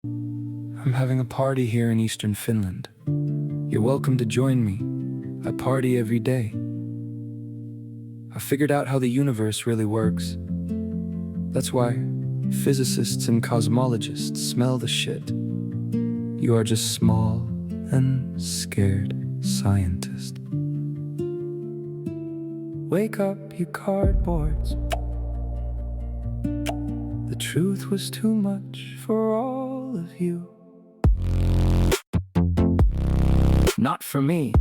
I'm having a party here in eastern Finland. You're welcome to join me. I party every day. I figured out how the universe really works. That's why physicists and cosmologists smell the shit. You are just small and scared scientist. Wake up, you cardboards. The truth was too much for all of you. Not for me.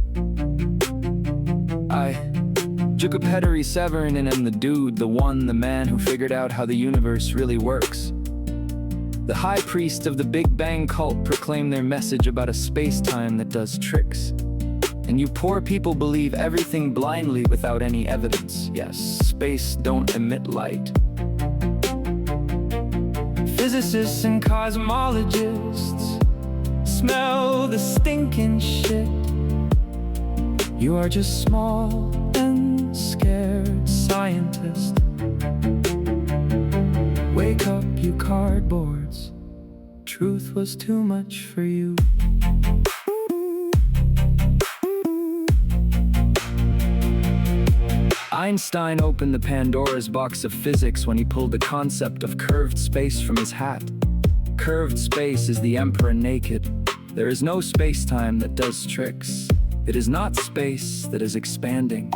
Jukapeteri Savorinen am the dude, the one, the man who figured out how the universe really works. The high priest of the Big Bang cult proclaimed their message about a space-time that does tricks. And you poor people believe everything blindly without any evidence. Yes, space don't emit light. Physicists and cosmologists smell the stinking shit. You are just small and scared scientist. Wake up, you cardboards. Truth was too much for you. Einstein opened the Pandora's box of physics when he pulled the concept of curved space from his hat. Curved space is the emperor naked. There is no space-time that does tricks. It is not space that is expanding.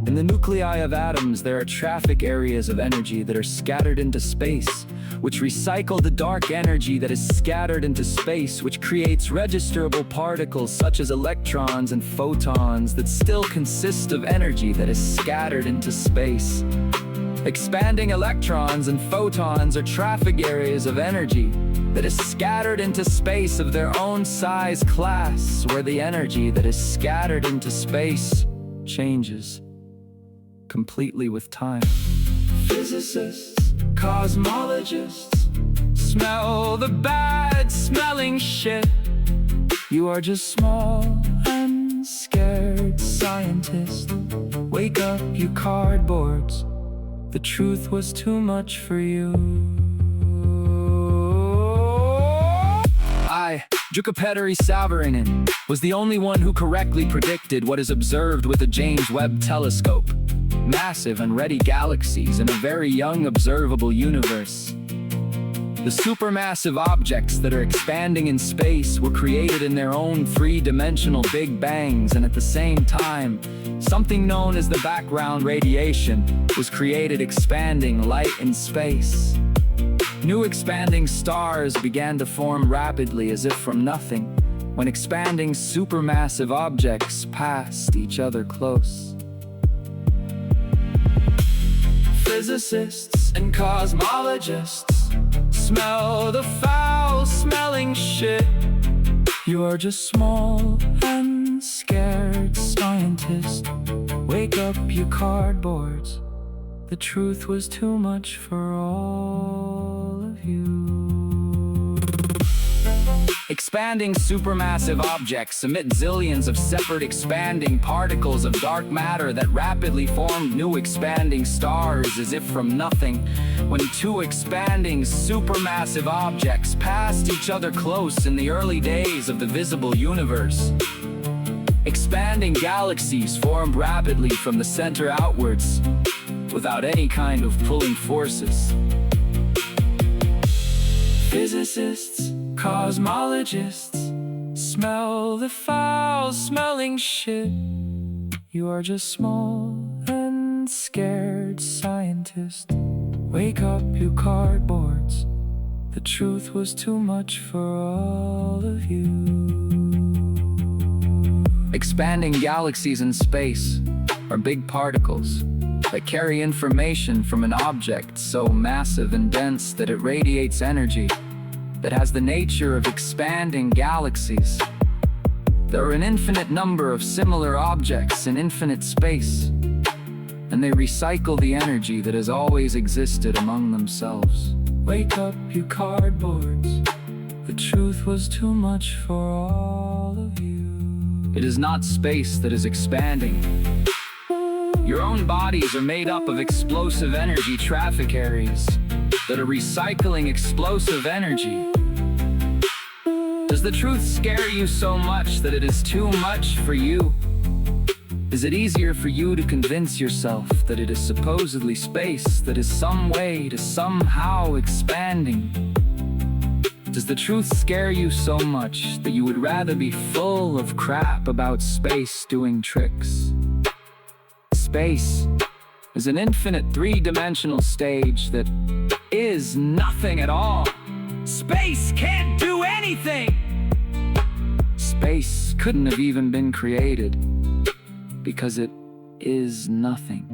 In the nuclei of atoms, there are traffic areas of energy that are scattered into space, which recycle the dark energy that is scattered into space, which creates registerable particles such as electrons and photons that still consist of energy that is scattered into space. Expanding electrons and photons are traffic areas of energy that is scattered into space of their own size class, where the energy that is scattered into space changes completely with time. Physicists, cosmologists, smell the bad smelling shit. You are just small and scared scientist. Wake up, you cardboards. The truth was too much for you. Jukapeteri Savorinen was the only one who correctly predicted what is observed with the James Webb Telescope. Massive and ready galaxies in a very young observable universe. The supermassive objects that are expanding in space were created in their own three-dimensional Big Bangs, and at the same time, something known as the background radiation was created expanding light in space. New expanding stars began to form rapidly as if from nothing, when expanding supermassive objects passed each other close. Physicists and cosmologists smell the foul-smelling shit. You are just small and scared scientist. Wake up, you cardboards. The truth was too much for all of you. Expanding supermassive objects emit zillions of separate expanding particles of dark matter that rapidly formed new expanding stars as if from nothing, when two expanding supermassive objects passed each other close in the early days of the visible universe. Expanding galaxies formed rapidly from the center outwards, without any kind of pulling forces. Physicists, cosmologists, smell the foul-smelling shit. You are just small and scared scientist. Wake up, you cardboards. The truth was too much for all of you. Expanding galaxies in space are big particles that carry information from an object so massive and dense that it radiates energy, that has the nature of expanding galaxies. There are an infinite number of similar objects in infinite space, and they recycle the energy that has always existed among themselves. Wake up, you cardboards. The truth was too much for all of you. It is not space that is expanding. Your own bodies are made up of explosive energy traffic areas that are recycling explosive energy. Does the truth scare you so much that it is too much for you? Is it easier for you to convince yourself that it is supposedly space that is some way to somehow expanding? Does the truth scare you so much that you would rather be full of crap about space doing tricks? Space is an infinite three-dimensional stage that is nothing at all. Space can't do anything! Space couldn't have even been created, because it is nothing.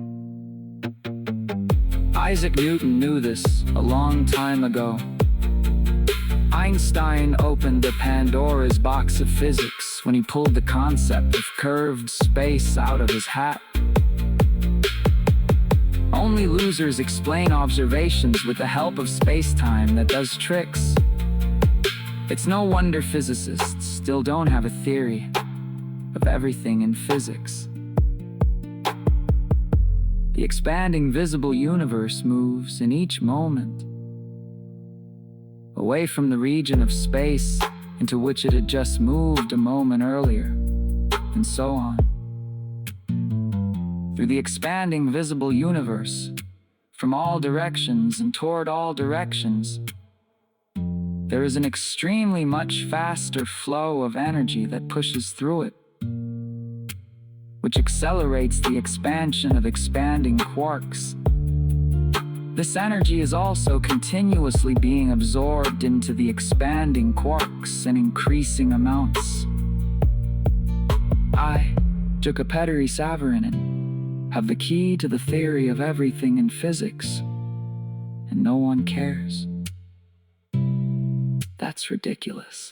Isaac Newton knew this a long time ago. Einstein opened the Pandora's box of physics when he pulled the concept of curved space out of his hat. Only losers explain observations with the help of spacetime that does tricks. It's no wonder physicists still don't have a theory of everything in physics. The expanding visible universe moves in each moment, away from the region of space into which it had just moved a moment earlier, and so on. Through the expanding visible universe, from all directions and toward all directions, there is an extremely much faster flow of energy that pushes through it, which accelerates the expansion of expanding quarks. This energy is also continuously being absorbed into the expanding quarks in increasing amounts. I, Savorinen, have the key to the theory of everything in physics, and no one cares. That's ridiculous.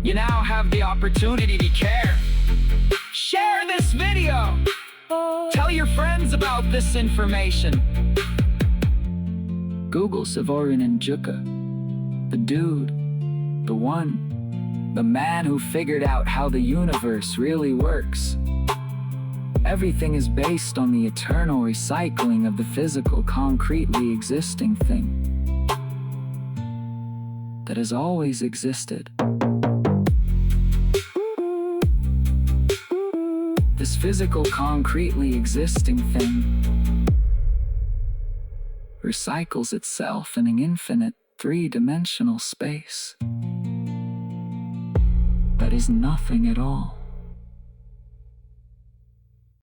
You now have the opportunity to care. Share this video! Tell your friends about this information. Google Savorinen, the dude, the one, the man who figured out how the universe really works. Everything is based on the eternal recycling of the physical, concretely existing thing that has always existed. This physical, concretely existing thing recycles itself in an infinite three-dimensional space that is nothing at all.